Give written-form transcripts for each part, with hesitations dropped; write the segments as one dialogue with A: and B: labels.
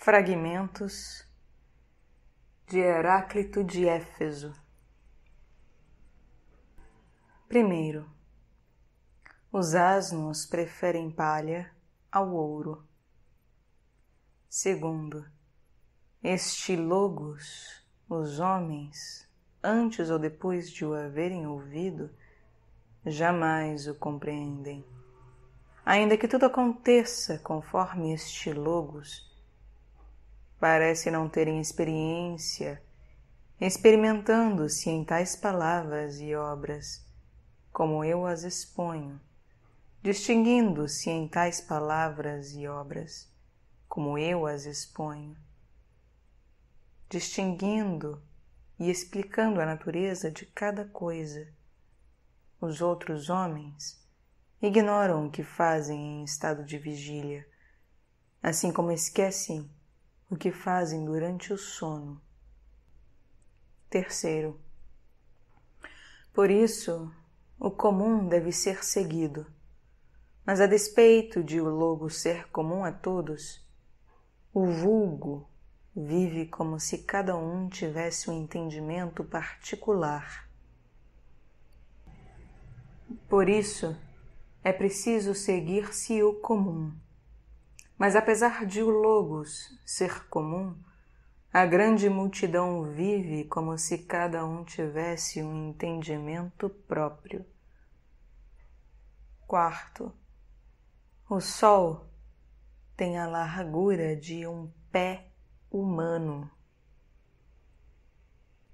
A: Fragmentos de Heráclito de Éfeso. Primeiro, os asnos preferem palha ao ouro. Segundo, este logos, os homens, antes ou depois de o haverem ouvido, jamais o compreendem. Ainda que tudo aconteça conforme este logos, parece não terem experiência, experimentando-se em tais palavras e obras, como eu as exponho, distinguindo-se em tais palavras e obras, como eu as exponho, distinguindo e explicando a natureza de cada coisa. Os outros homens ignoram o que fazem em estado de vigília, assim como esquecem o que fazem durante o sono. Terceiro, por isso, o comum deve ser seguido, mas a despeito de o logo ser comum a todos, o vulgo vive como se cada um tivesse um entendimento particular. Por isso, é preciso seguir-se o comum. Mas apesar de o logos ser comum, a grande multidão vive como se cada um tivesse um entendimento próprio. Quarto, o sol tem a largura de um pé humano.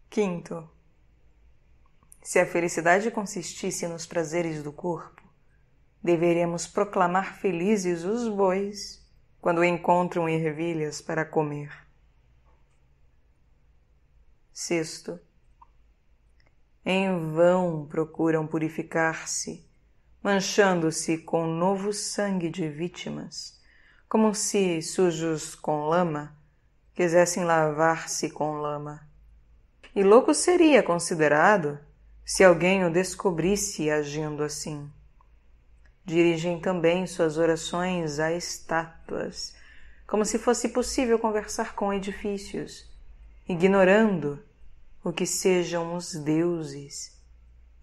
A: Quinto, se a felicidade consistisse nos prazeres do corpo, deveríamos proclamar felizes os bois quando encontram ervilhas para comer. Sexto, em vão procuram purificar-se, manchando-se com novo sangue de vítimas, como se, sujos com lama, quisessem lavar-se com lama. E louco seria considerado se alguém o descobrisse agindo assim. Dirigem também suas orações a estátuas, como se fosse possível conversar com edifícios, ignorando o que sejam os deuses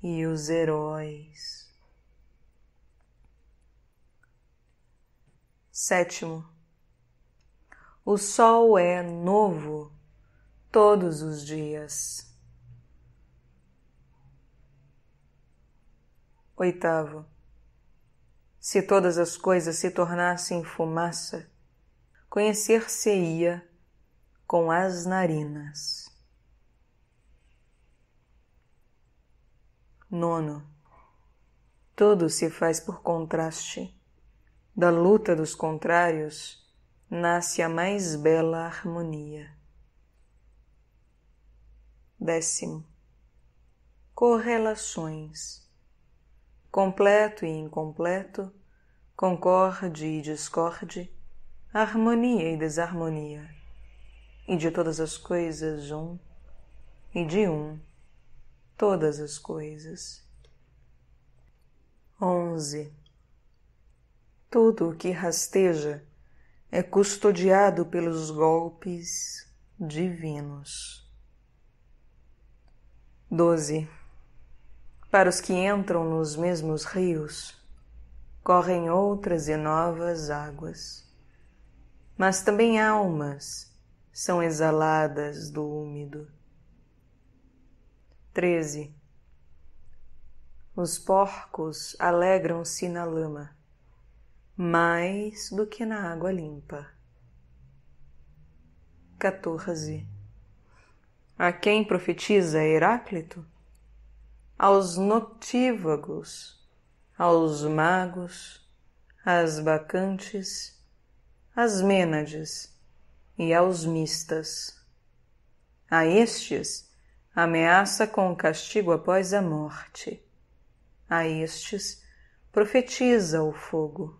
A: e os heróis. Sétimo, o sol é novo todos os dias. Oitavo, se todas as coisas se tornassem fumaça, conhecer-se-ia com as narinas. Nono, tudo se faz por contraste. Da luta dos contrários nasce a mais bela harmonia. Décimo, correlações. Completo e incompleto, concorde e discorde, harmonia e desarmonia, e de todas as coisas um, e de um, todas as coisas. 11. Tudo o que rasteja é custodiado pelos golpes divinos. 12. Para os que entram nos mesmos rios, correm outras e novas águas, mas também almas são exaladas do úmido. 13. Os porcos alegram-se na lama, mais do que na água limpa. 14. A quem profetiza Heráclito? Aos noctívagos, aos magos, às bacantes, às mênades e aos mistas. A estes ameaça com o castigo após a morte. A estes profetiza o fogo.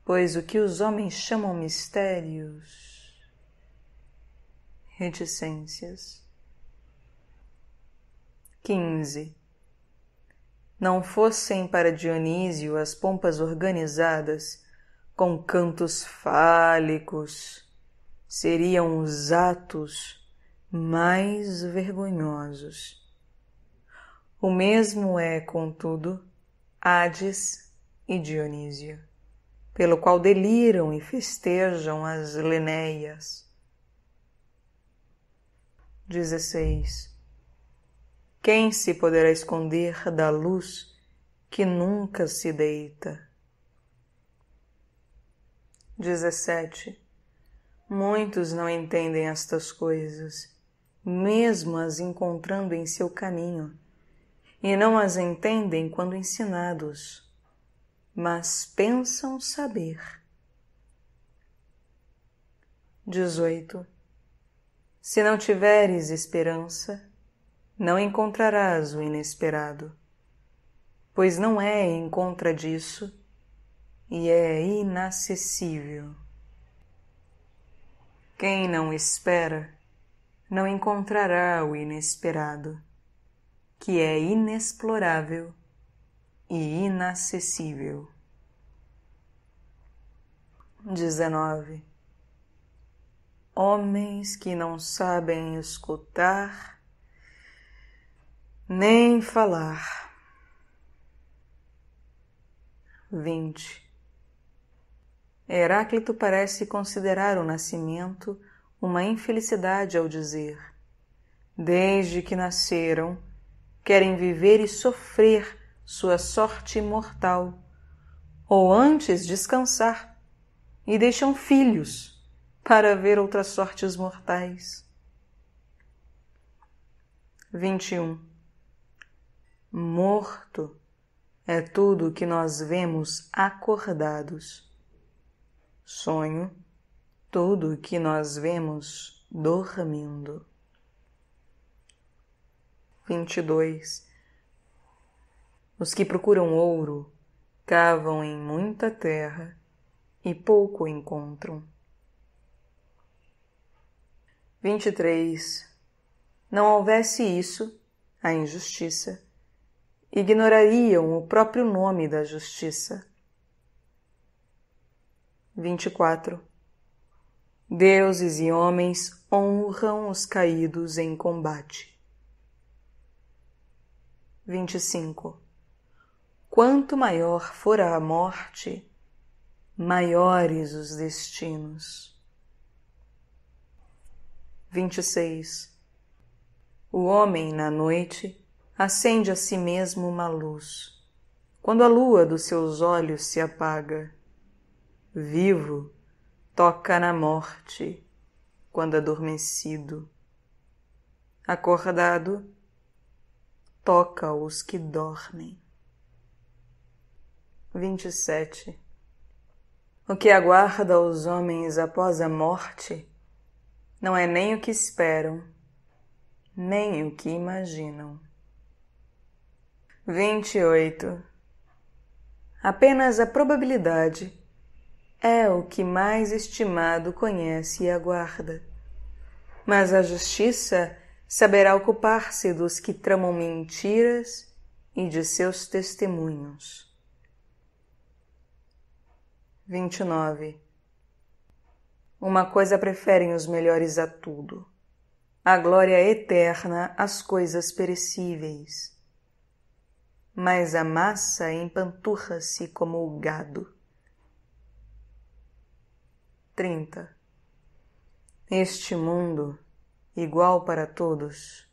A: Pois o que os homens chamam mistérios, reticências. 15. Não fossem para Dionísio as pompas organizadas, com cantos fálicos, seriam os atos mais vergonhosos. O mesmo é, contudo, Hades e Dionísio, pelo qual deliram e festejam as Lenéias. 16. Quem se poderá esconder da luz que nunca se deita? 17. Muitos não entendem estas coisas, mesmo as encontrando em seu caminho, e não as entendem quando ensinados, mas pensam saber. 18. Se não tiveres esperança, não encontrarás o inesperado, pois não é em contra disso e é inacessível. Quem não espera, não encontrará o inesperado, que é inexplorável e inacessível. 19. Homens que não sabem escutar nem falar. 20. Heráclito parece considerar o nascimento uma infelicidade ao dizer: desde que nasceram, querem viver e sofrer sua sorte mortal, ou antes descansar, e deixam filhos para ver outras sortes mortais. 21. Morto é tudo que nós vemos acordados. Sonho, tudo que nós vemos dormindo. 22. Os que procuram ouro cavam em muita terra e pouco encontram. 23. Não houvesse isso, a injustiça, ignorariam o próprio nome da justiça. 24. Deuses e homens honram os caídos em combate. 25. Quanto maior for a morte, maiores os destinos. 26. O homem, na noite, acende a si mesmo uma luz, quando a lua dos seus olhos se apaga. Vivo, toca na morte, quando adormecido. Acordado, toca os que dormem. 27. O que aguarda os homens após a morte não é nem o que esperam, nem o que imaginam. 28. Apenas a probabilidade é o que mais estimado conhece e aguarda, mas a justiça saberá ocupar-se dos que tramam mentiras e de seus testemunhos. 29. Uma coisa preferem os melhores a tudo: a glória eterna às coisas perecíveis. Mas a massa empanturra-se como o gado. 30. Este mundo, igual para todos,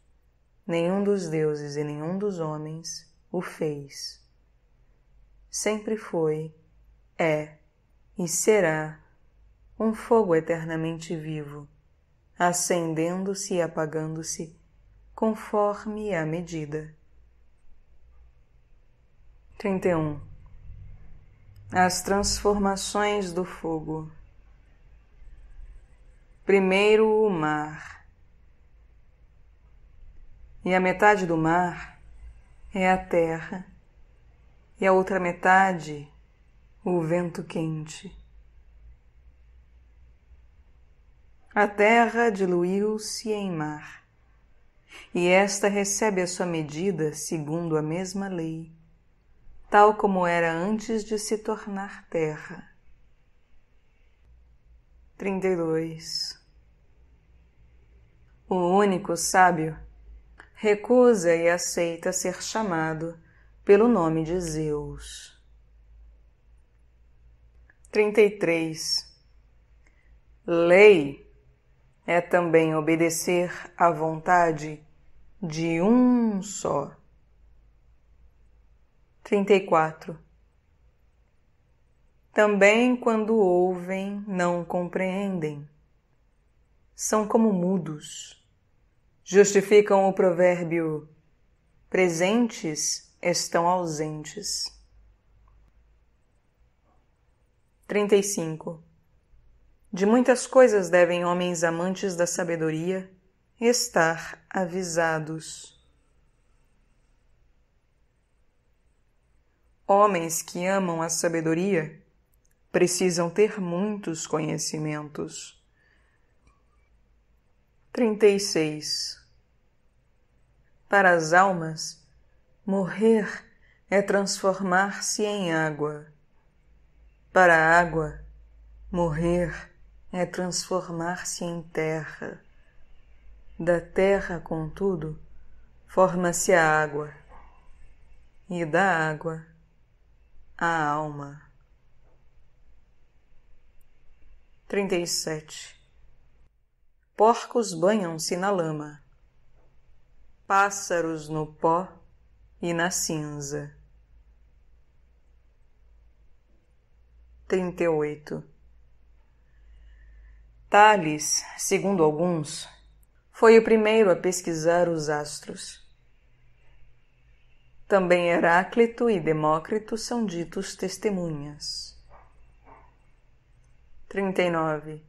A: nenhum dos deuses e nenhum dos homens o fez. Sempre foi, é e será um fogo eternamente vivo, acendendo-se e apagando-se conforme a medida. 31. As transformações do fogo. Primeiro o mar. E a metade do mar é a terra, e a outra metade o vento quente. A terra diluiu-se em mar, e esta recebe a sua medida segundo a mesma lei, tal como era antes de se tornar terra. 32. O único sábio recusa e aceita ser chamado pelo nome de Zeus. 33. Lei é também obedecer à vontade de um só. 34. Também quando ouvem, não compreendem. São como mudos. Justificam o provérbio: presentes estão ausentes. 35. De muitas coisas devem homens amantes da sabedoria estar avisados. Homens que amam a sabedoria precisam ter muitos conhecimentos. 36. Para as almas, morrer é transformar-se em água. Para a água, morrer é transformar-se em terra. Da terra, contudo, forma-se a água, e da água, a alma. 37. Porcos banham-se na lama, pássaros no pó e na cinza. 38. Tales, segundo alguns, foi o primeiro a pesquisar os astros. Também Heráclito e Demócrito são ditos testemunhas. 39.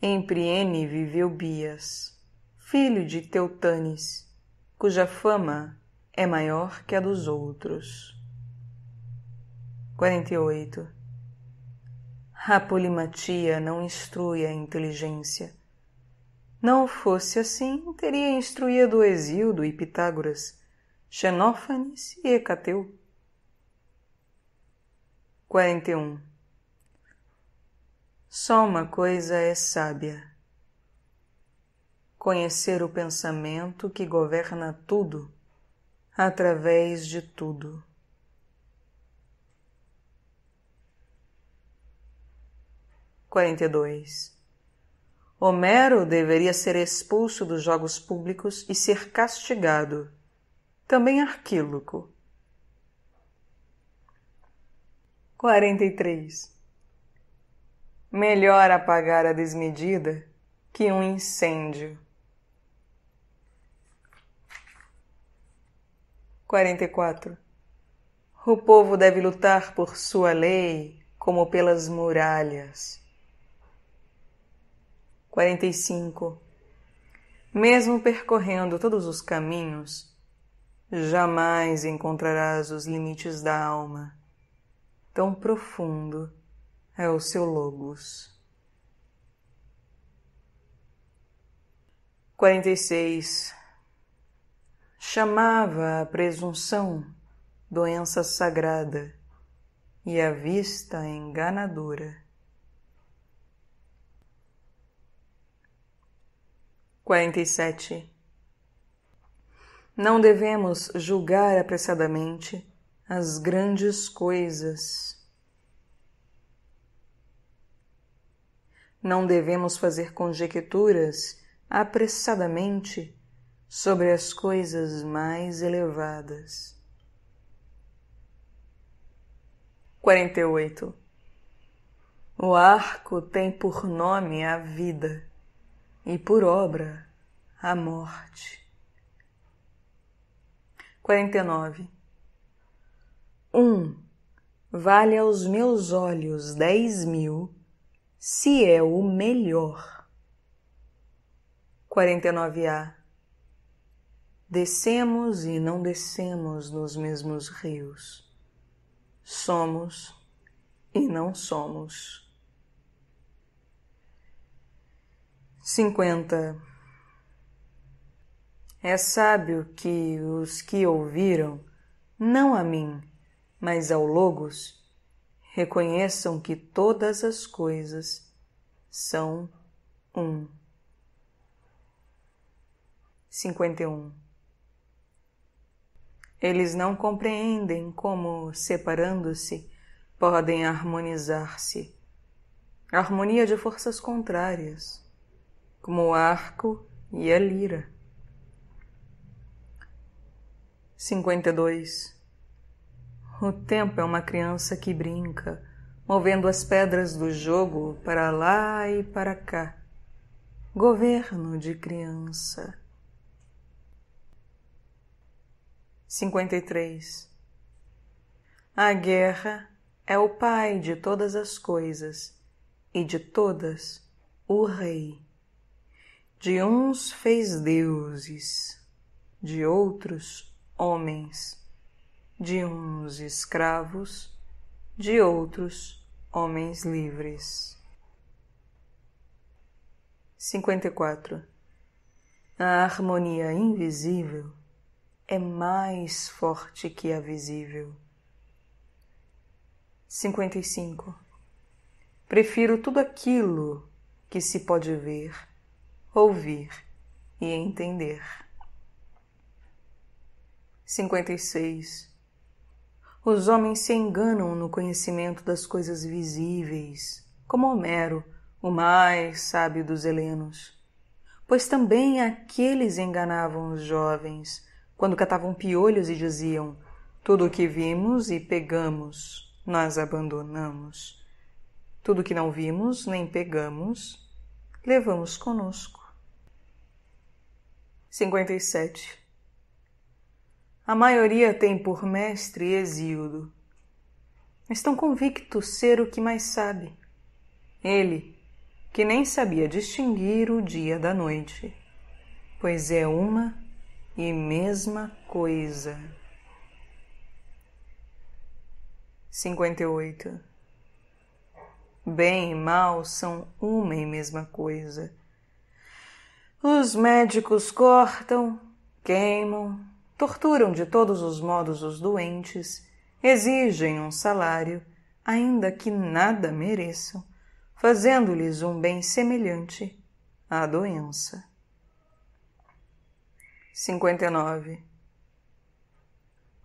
A: Em Priene viveu Bias, filho de Teutanes, cuja fama é maior que a dos outros. 48. A polimatia não instrui a inteligência. Não fosse assim, teria instruído Hesíodo e Pitágoras, Xenófanes e Hecateu. 41. Só uma coisa é sábia: conhecer o pensamento que governa tudo, através de tudo. 42. Homero deveria ser expulso dos jogos públicos e ser castigado. Também Arquíloco. 43. Melhor apagar a desmedida que um incêndio. 44. O povo deve lutar por sua lei como pelas muralhas. 45. Mesmo percorrendo todos os caminhos, jamais encontrarás os limites da alma. Tão profundo é o seu logos. 46. Chamava a presunção doença sagrada e a vista enganadora. 47. Não devemos julgar apressadamente as grandes coisas. Não devemos fazer conjecturas apressadamente sobre as coisas mais elevadas. 48. O arco tem por nome a vida e por obra a morte. 49. Vale aos meus olhos 10.000, se é o melhor. 49a. Descemos e não descemos nos mesmos rios. Somos e não somos. 50. É sábio que os que ouviram, não a mim, mas ao Logos, reconheçam que todas as coisas são um. 51. Eles não compreendem como, separando-se, podem harmonizar-se. Harmonia de forças contrárias, como o arco e a lira. 52. O tempo é uma criança que brinca, movendo as pedras do jogo para lá e para cá. Governo de criança. 53. A guerra é o pai de todas as coisas, e de todas o rei. De uns fez deuses, de outros homens, de uns escravos, de outros homens livres. 54. A harmonia invisível é mais forte que a visível. 55. Prefiro tudo aquilo que se pode ver, ouvir e entender. 56. Os homens se enganam no conhecimento das coisas visíveis, como Homero, o mais sábio dos helenos, pois também aqueles enganavam os jovens, quando catavam piolhos e diziam: tudo o que vimos e pegamos, nós abandonamos. Tudo o que não vimos nem pegamos, levamos conosco. 57. A maioria tem por mestre Hesíodo. Estão convictos ser o que mais sabe. Ele, que nem sabia distinguir o dia da noite, pois é uma e mesma coisa. 58. Bem e mal são uma e mesma coisa. Os médicos cortam, queimam, torturam de todos os modos os doentes, exigem um salário, ainda que nada mereçam, fazendo-lhes um bem semelhante à doença. 59.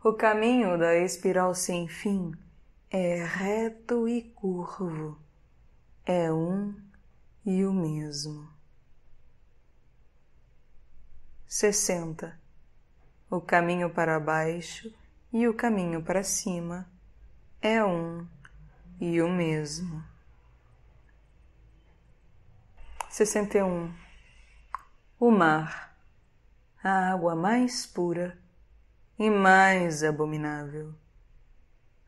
A: O caminho da espiral sem fim é reto e curvo, é um e o mesmo. 60. O caminho para baixo e o caminho para cima é um e o mesmo. 61. O mar, a água mais pura e mais abominável.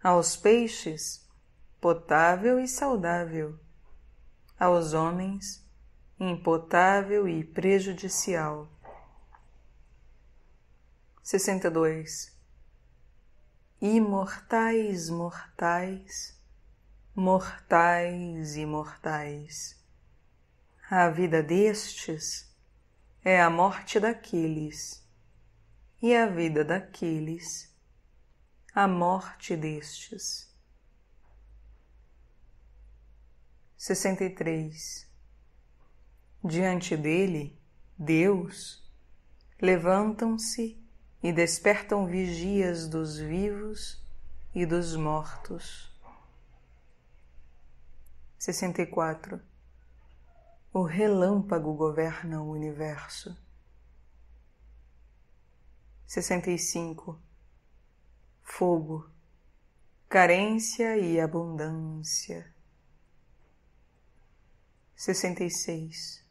A: Aos peixes, potável e saudável. Aos homens, impotável e prejudicial. 62. Imortais mortais, mortais imortais. A vida destes é a morte daqueles, e a vida daqueles, a morte destes. 63. Diante dele, Deus, levantam-se e despertam vigias dos vivos e dos mortos. 64. O relâmpago governa o universo. 65. Fogo, carência e abundância. 66.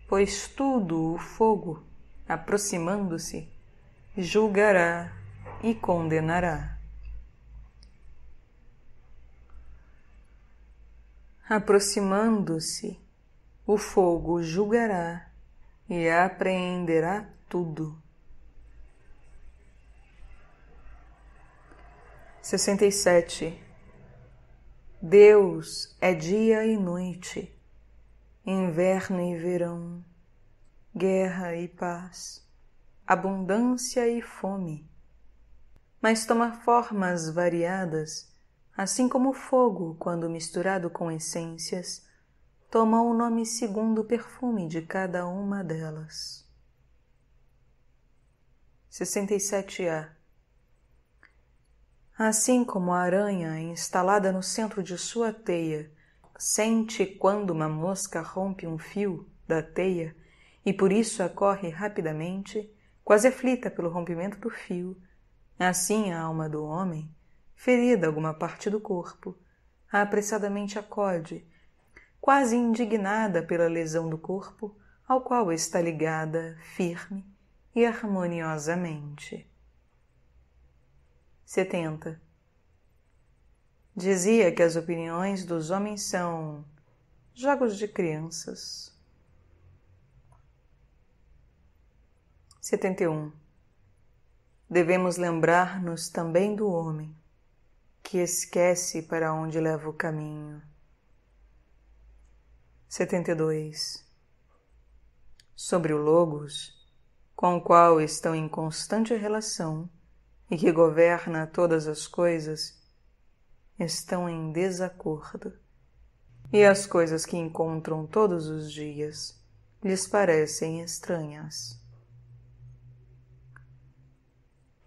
A: Pois tudo o fogo, aproximando-se, julgará e condenará. Aproximando-se, o fogo julgará e apreenderá tudo. 67. Deus é dia e noite, inverno e verão, guerra e paz, abundância e fome, mas toma formas variadas, assim como o fogo, quando misturado com essências, toma o nome segundo o perfume de cada uma delas. 67A. Assim como a aranha instalada no centro de sua teia sente quando uma mosca rompe um fio da teia e por isso acorre rapidamente, quase aflita pelo rompimento do fio, assim a alma do homem, ferida alguma parte do corpo, apressadamente acode, quase indignada pela lesão do corpo ao qual está ligada firme e harmoniosamente. 70. Dizia que as opiniões dos homens são jogos de crianças. 71. Devemos lembrar-nos também do homem, que esquece para onde leva o caminho. 72. Sobre o Logos, com o qual estão em constante relação e que governa todas as coisas, estão em desacordo, e as coisas que encontram todos os dias lhes parecem estranhas.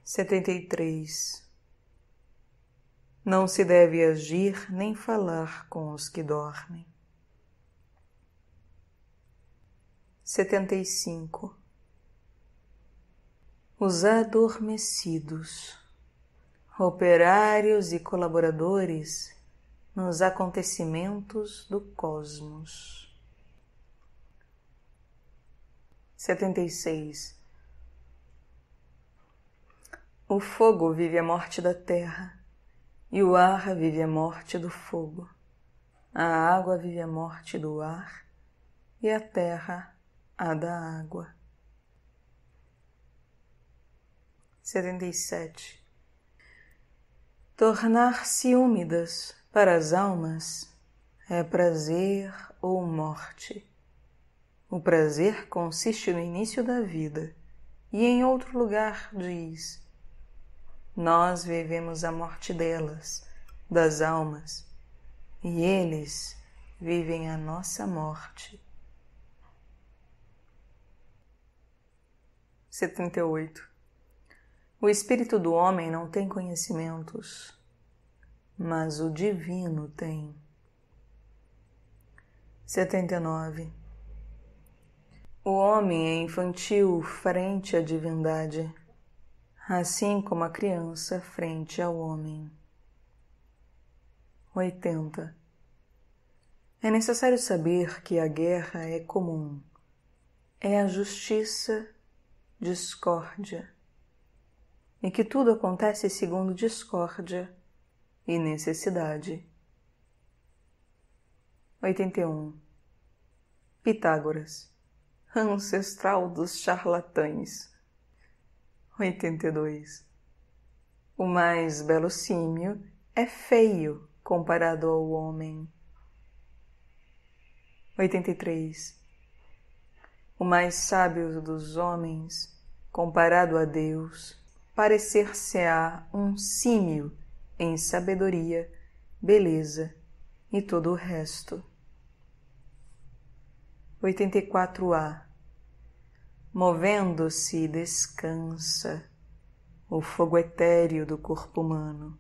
A: 73. Não se deve agir nem falar com os que dormem. 75. Os adormecidos, operários e colaboradores nos acontecimentos do cosmos. 76. O fogo vive a morte da terra, e o ar vive a morte do fogo. A água vive a morte do ar, e a terra a da água. 77. Tornar-se úmidas para as almas é prazer ou morte. O prazer consiste no início da vida, e em outro lugar diz: nós vivemos a morte delas, das almas, e eles vivem a nossa morte. 78. O espírito do homem não tem conhecimentos, mas o divino tem. 79. O homem é infantil frente à divindade, assim como a criança frente ao homem. 80. É necessário saber que a guerra é comum. É a justiça, discórdia, e que tudo acontece segundo discórdia e necessidade. 81. Pitágoras, ancestral dos charlatães. 82. O mais belo símio é feio comparado ao homem. 83. O mais sábio dos homens, comparado a Deus, parecer-se-á um símio em sabedoria, beleza e todo o resto. 84A. Movendo-se descansa o fogo etéreo do corpo humano.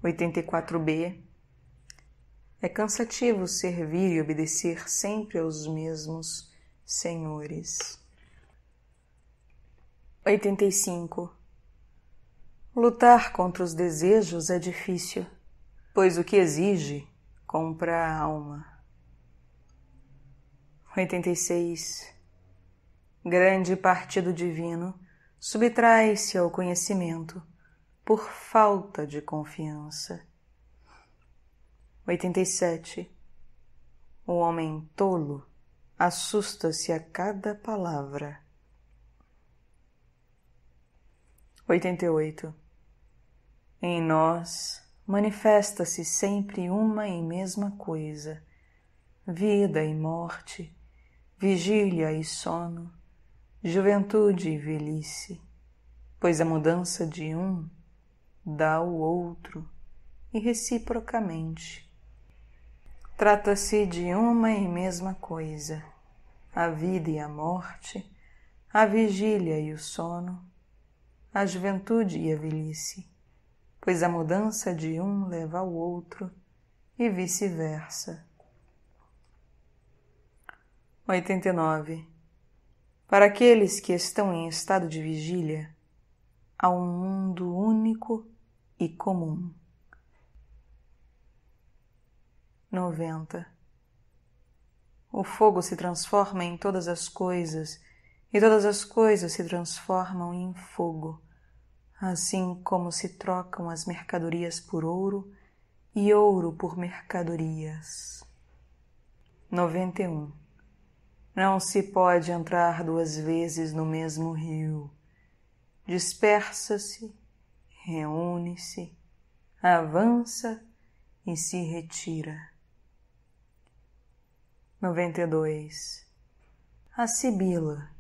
A: 84B. É cansativo servir e obedecer sempre aos mesmos senhores. 85. Lutar contra os desejos é difícil, pois o que exige compra a alma. 86. Grande parte do divino subtrai-se ao conhecimento por falta de confiança. 87. O homem tolo assusta-se a cada palavra. 88. Em nós manifesta-se sempre uma e mesma coisa, vida e morte, vigília e sono, juventude e velhice, pois a mudança de um dá o outro e reciprocamente. Trata-se de uma e mesma coisa, a vida e a morte, a vigília e o sono, a juventude e a velhice, pois a mudança de um leva ao outro e vice-versa. 89. Para aqueles que estão em estado de vigília, há um mundo único e comum. 90. O fogo se transforma em todas as coisas, e todas as coisas se transformam em fogo, assim como se trocam as mercadorias por ouro e ouro por mercadorias. 91. Não se pode entrar duas vezes no mesmo rio. Dispersa-se, reúne-se, avança e se retira. 92. A Sibila,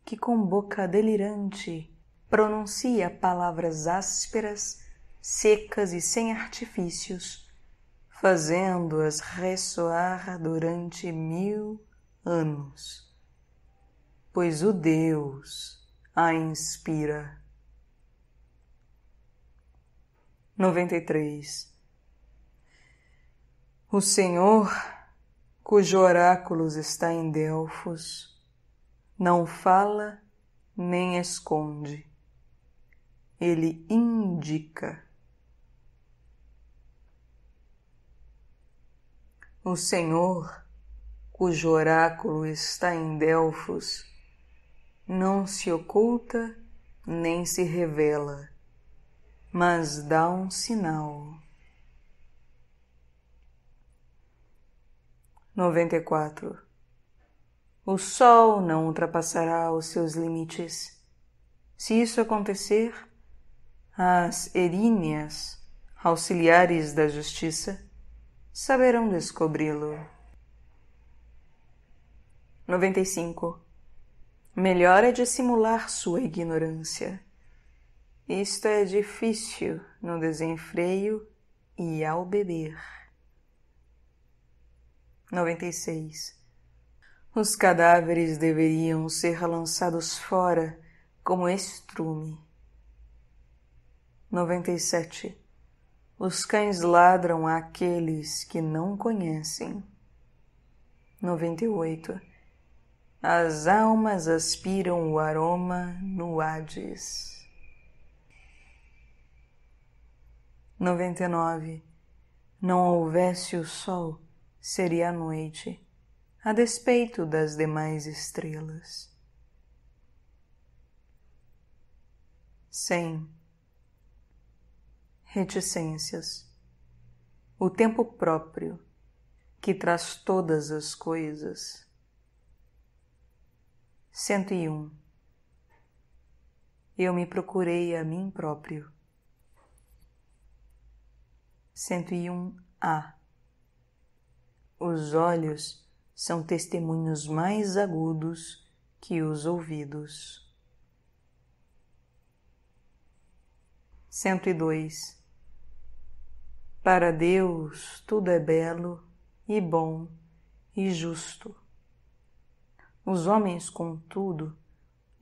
A: que com boca delirante pronuncia palavras ásperas, secas e sem artifícios, fazendo-as ressoar durante 1000 anos, pois o Deus a inspira. 93. O Senhor, cujo oráculo está em Delfos, não fala nem esconde, ele indica. O Senhor, cujo oráculo está em Delfos, não se oculta nem se revela, mas dá um sinal. 94. O sol não ultrapassará os seus limites. Se isso acontecer, as eríneas, auxiliares da justiça, saberão descobri-lo. 95. Melhor é dissimular sua ignorância. Isto é difícil no desenfreio e ao beber. 96. Os cadáveres deveriam ser lançados fora como estrume. 97. Os cães ladram àqueles que não conhecem. 98. As almas aspiram o aroma no Hades. 99. Não houvesse o sol, seria a noite, a despeito das demais estrelas. 100. Reticências. O tempo próprio, que traz todas as coisas. 101. Eu me procurei a mim próprio. 101A. Os olhos são testemunhos mais agudos que os ouvidos. 102. Para Deus tudo é belo e bom e justo. Os homens, contudo,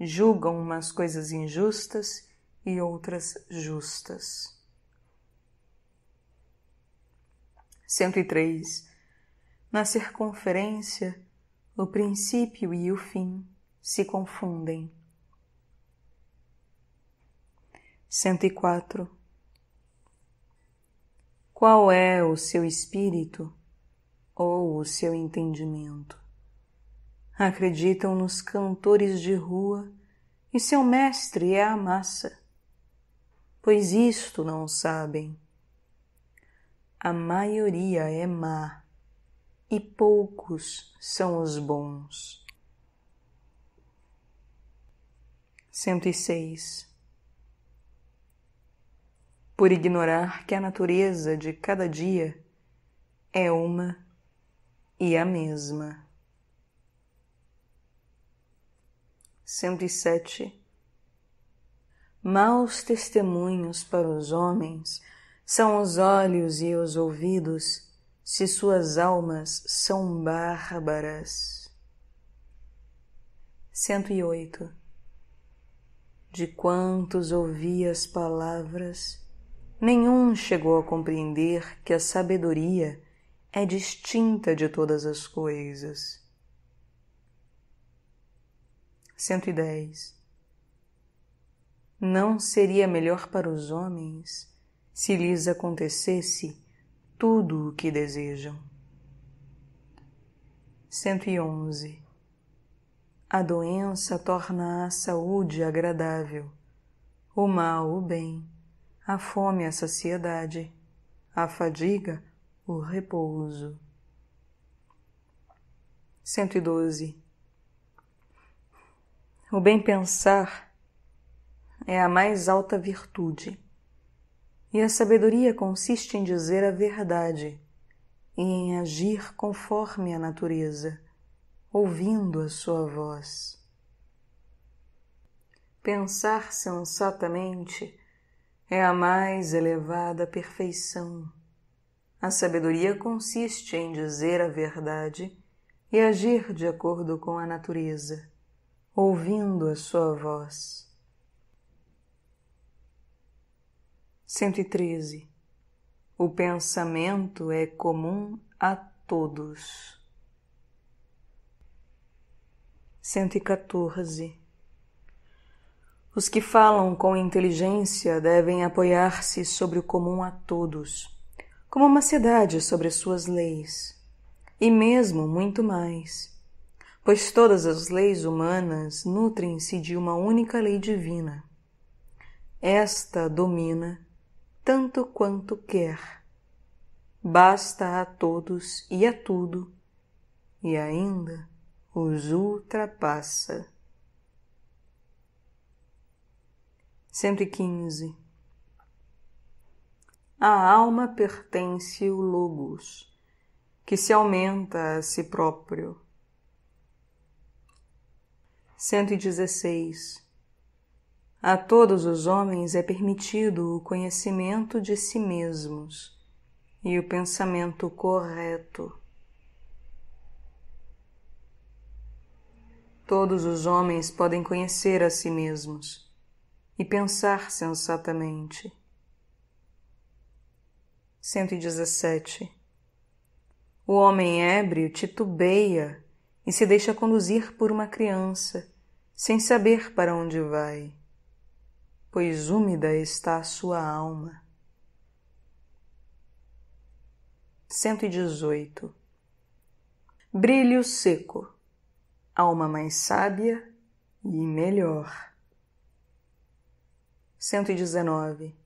A: julgam umas coisas injustas e outras justas. 103. Na circunferência, o princípio e o fim se confundem. 104. Qual é o seu espírito ou o seu entendimento? Acreditam nos cantores de rua e seu mestre é a massa, pois isto não sabem. A maioria é má e poucos são os bons. 106. Por ignorar que a natureza de cada dia é uma e a mesma. 107. Maus testemunhos para os homens são os olhos e os ouvidos, se suas almas são bárbaras. 108. De quantos ouvi as palavras, nenhum chegou a compreender que a sabedoria é distinta de todas as coisas. 110. Não seria melhor para os homens se lhes acontecesse tudo o que desejam. 111. A doença torna a saúde agradável, o mal o bem, a fome a saciedade, a fadiga o repouso. 112. O bem pensar é a mais alta virtude, e a sabedoria consiste em dizer a verdade e em agir conforme a natureza, ouvindo a sua voz. Pensar sensatamente é a mais elevada perfeição. A sabedoria consiste em dizer a verdade e agir de acordo com a natureza, ouvindo a sua voz. 113. O pensamento é comum a todos. 114. Os que falam com inteligência devem apoiar-se sobre o comum a todos, como uma cidade sobre suas leis, e mesmo muito mais, pois todas as leis humanas nutrem-se de uma única lei divina. Esta domina tanto quanto quer, basta a todos e a tudo, e ainda os ultrapassa. 115. A alma pertence ao Logos, que se aumenta a si próprio. 116. A todos os homens é permitido o conhecimento de si mesmos e o pensamento correto. Todos os homens podem conhecer a si mesmos e pensar sensatamente. 117. O homem ébrio titubeia e se deixa conduzir por uma criança, sem saber para onde vai, pois úmida está a sua alma. 118. Brilho seco, alma mais sábia e melhor. 119.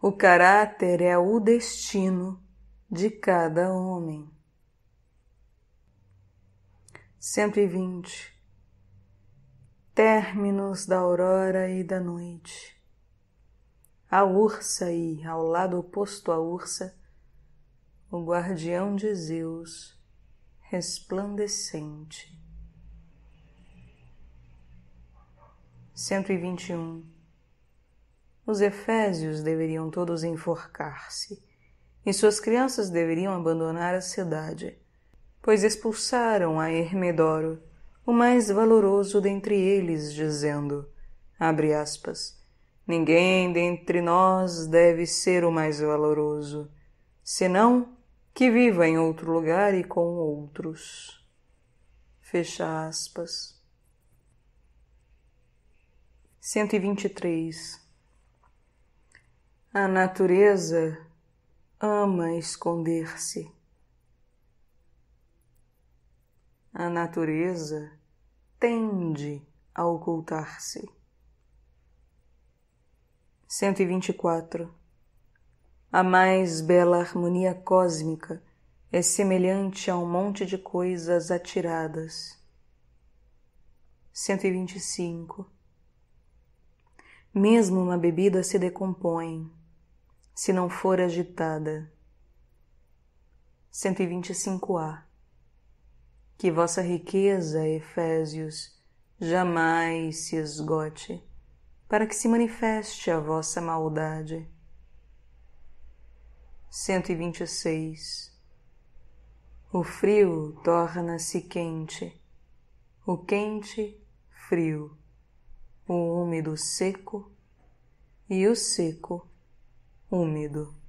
A: O caráter é o destino de cada homem. 120. Términos da aurora e da noite. A ursa e, ao lado oposto à ursa, o guardião de Zeus, resplandecente. 121. Os efésios deveriam todos enforcar-se, e suas crianças deveriam abandonar a cidade, pois expulsaram a Hermedoro, o mais valoroso dentre eles, dizendo, abre aspas, ninguém dentre nós deve ser o mais valoroso, senão que viva em outro lugar e com outros. Fecha aspas. 123. A natureza ama esconder-se. A natureza tende a ocultar-se. 124. A mais bela harmonia cósmica é semelhante a um monte de coisas atiradas. 125. Mesmo uma bebida se decompõe, se não for agitada. 125a. Que vossa riqueza, Efésios, jamais se esgote, para que se manifeste a vossa maldade. 126. O frio torna-se quente, o quente, frio, o úmido seco e o seco úmido.